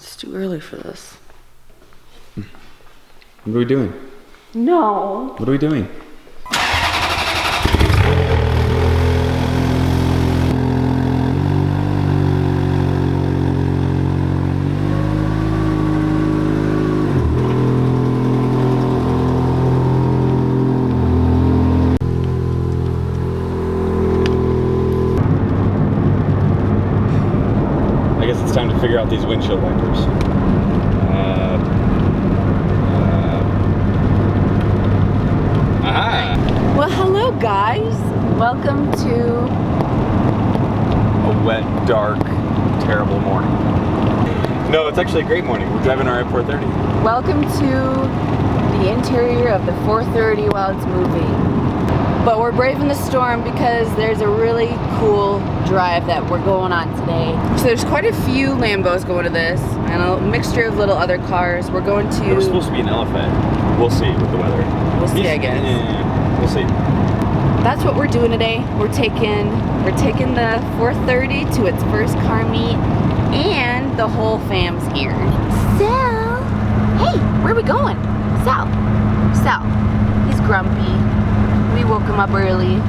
It's too early for this. What are we doing? No. What are we doing? I guess it's time to figure out these windshield wipers. Well, hello guys. Welcome to A wet, dark, terrible morning. No, it's actually a great morning. We're driving our F430. welcome to the interior of the 430 while it's moving. But we're braving the storm because there's a really cool drive that we're going on today. So there's quite a few Lambos going to this and a mixture of little other cars. We're going to... There was supposed to be an elephant. We'll see with the weather. We'll see, I guess. Yeah, we'll see. That's what we're doing today. We're taking the 430 to its first car meet, and the whole fam's here. Sal, hey, where are we going? Sal, he's grumpy. We woke him up early.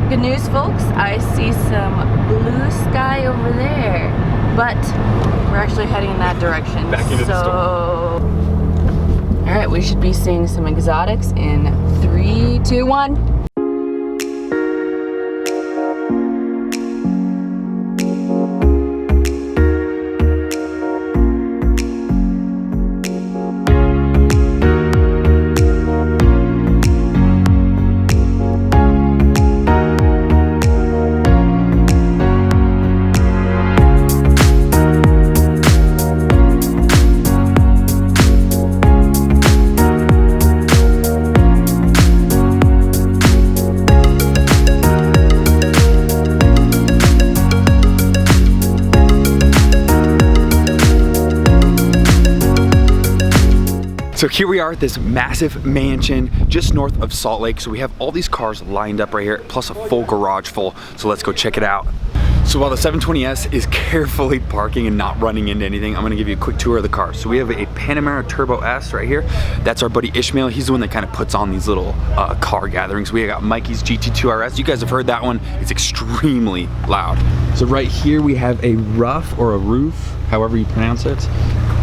Good news, folks. I see some blue sky over there, but we're actually heading in that direction. Back into the storm. All right, we should be seeing some exotics in 3, 2, 1. So here we are at this massive mansion just north of Salt Lake. So we have all these cars lined up right here, plus a full garage full. So let's go check it out. So while the 720S is carefully parking and not running into anything, I'm gonna give you a quick tour of the car. So we have a Panamera Turbo S right here. That's our buddy Ishmael. He's the one that kind of puts on these little car gatherings. We got Mikey's GT2 RS. You guys have heard that one. It's extremely loud. So right here we have a roof or a roof, however you pronounce it.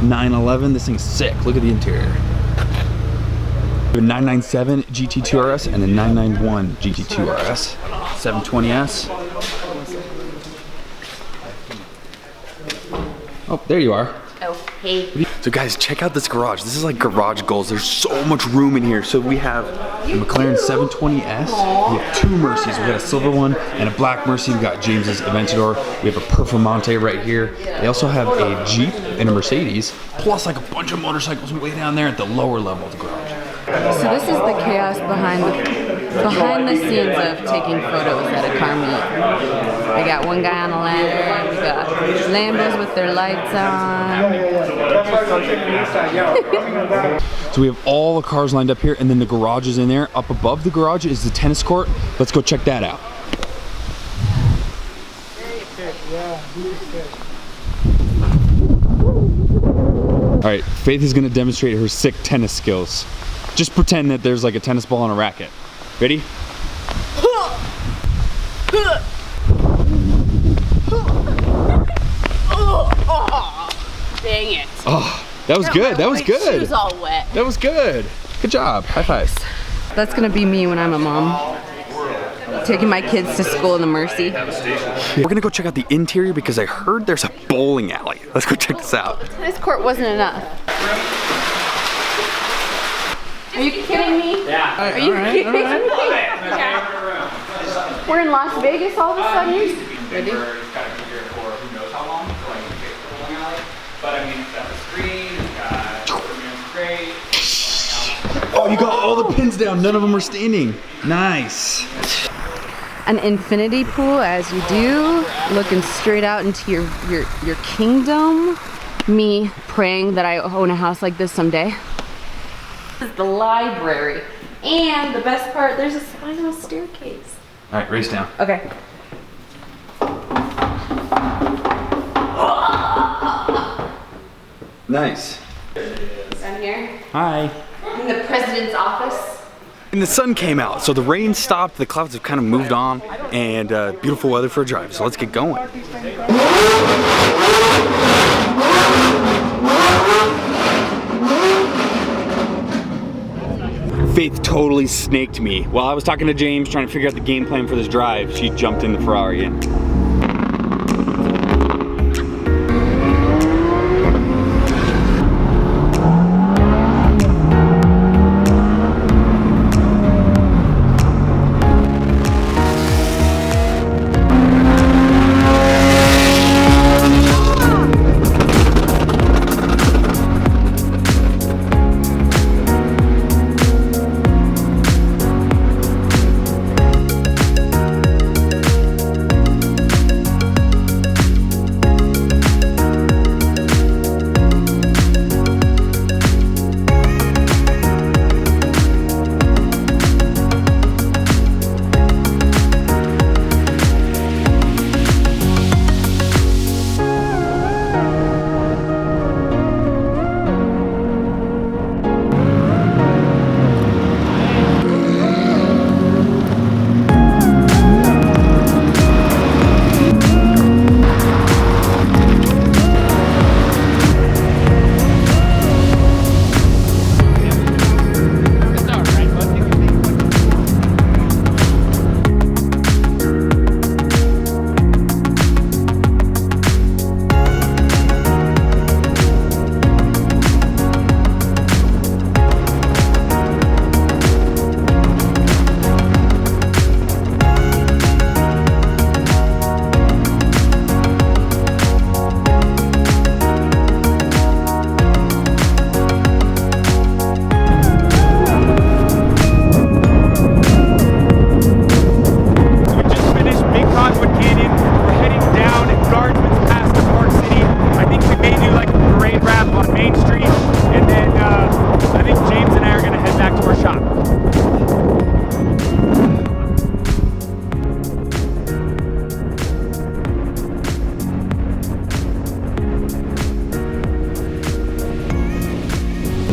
911, this thing's sick. Look at the interior. We have a 997 GT2 RS and a 991 GT2 RS. 720S. Oh, there you are. Oh, hey. So guys, check out this garage. This is like garage goals. There's so much room in here. So we have a McLaren 720S. We have two Mercies. We got a silver one and a black Mercy. We got James's Aventador. We have a Performante right here. They also have a Jeep and a Mercedes, plus like a bunch of motorcycles way down there at the lower level of the garage. So this is the chaos behind the scenes of taking photos at a car meet. We got one guy on a ladder, we got Lambos with their lights on. So we have all the cars lined up here, and then the garage is in there. Up above the garage is the tennis court. Let's go check that out. All right, Faith is gonna demonstrate her sick tennis skills. Just pretend that there's like a tennis ball and a racket. Ready? Dang it. Oh, that was good. That was good. Shoes all wet. That was good. Good job. High fives. That's gonna be me when I'm a mom. Taking my kids to school in the Mercy. We're gonna go check out the interior because I heard there's a bowling alley. Let's go check this out. Tennis court wasn't enough. Are you kidding me? Yeah. Are you kidding me? We're in Las Vegas all of a sudden? Ready? But I mean, it's got the screen, it's got great. Oh, you got all the pins down. None of them are standing. Nice. An infinity pool, as you do, looking straight out into your kingdom. Me praying that I own a house like this someday. This is the library. And the best part, there's a spiral staircase. All right, race down. Okay. Nice. Down here. Hi. In the president's office. And the sun came out, so the rain stopped, the clouds have kind of moved on, and beautiful weather for a drive, so let's get going. Faith totally snaked me. While I was talking to James trying to figure out the game plan for this drive, she jumped in the Ferrari in.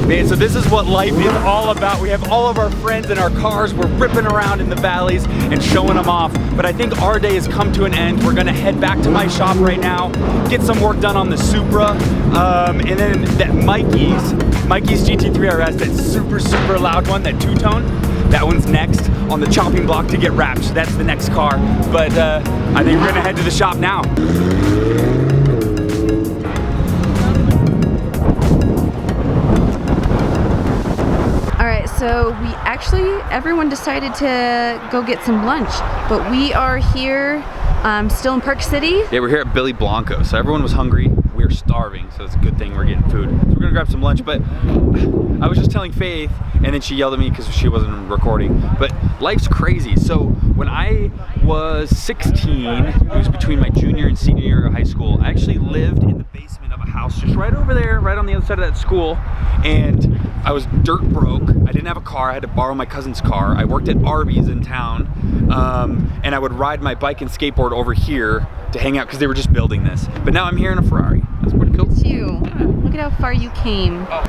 Man, so this is what life is all about. We have all of our friends in our cars. We're ripping around in the valleys and showing them off. But I think our day has come to an end. We're gonna head back to my shop right now, get some work done on the Supra, and then that Mikey's GT3 RS, that super loud one, that two-tone, that one's next on the chopping block to get wrapped. So that's the next car. But I think we're gonna head to the shop now. So everyone decided to go get some lunch, but we are here still in Park City. Yeah, we're here at Billy Blanco, so everyone was hungry. We were starving, so it's a good thing we're getting food. So we're gonna grab some lunch, but I was just telling Faith, and then she yelled at me because she wasn't recording, but life's crazy. So when I was 16, it was between my junior and senior year of high school, I actually lived in the basement of a house just right over there, right on the other side of that school, and I was dirt broke. I didn't have a car. I had to borrow my cousin's car. I worked at Arby's in town, and I would ride my bike and skateboard over here to hang out because they were just building this. But now I'm here in a Ferrari. That's pretty cool. Look at you. Look at how far you came. Oh.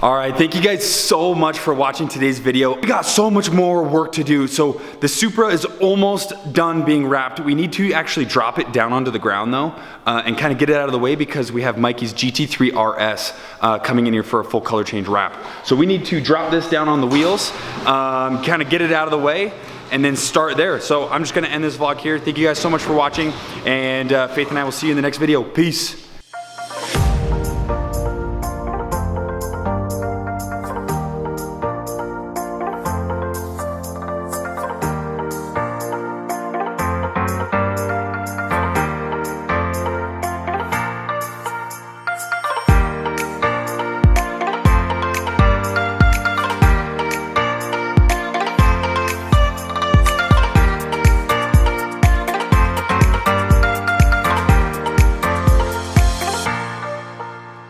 All right, thank you guys so much for watching today's video. We got so much more work to do. So the Supra is almost done being wrapped. We need to actually drop it down onto the ground though, and kind of get it out of the way because we have Mikey's GT3 RS coming in here for a full color change wrap. So we need to drop this down on the wheels, kind of get it out of the way, and then start there. So I'm just gonna end this vlog here. Thank you guys so much for watching, and Faith and I will see you in the next video. Peace.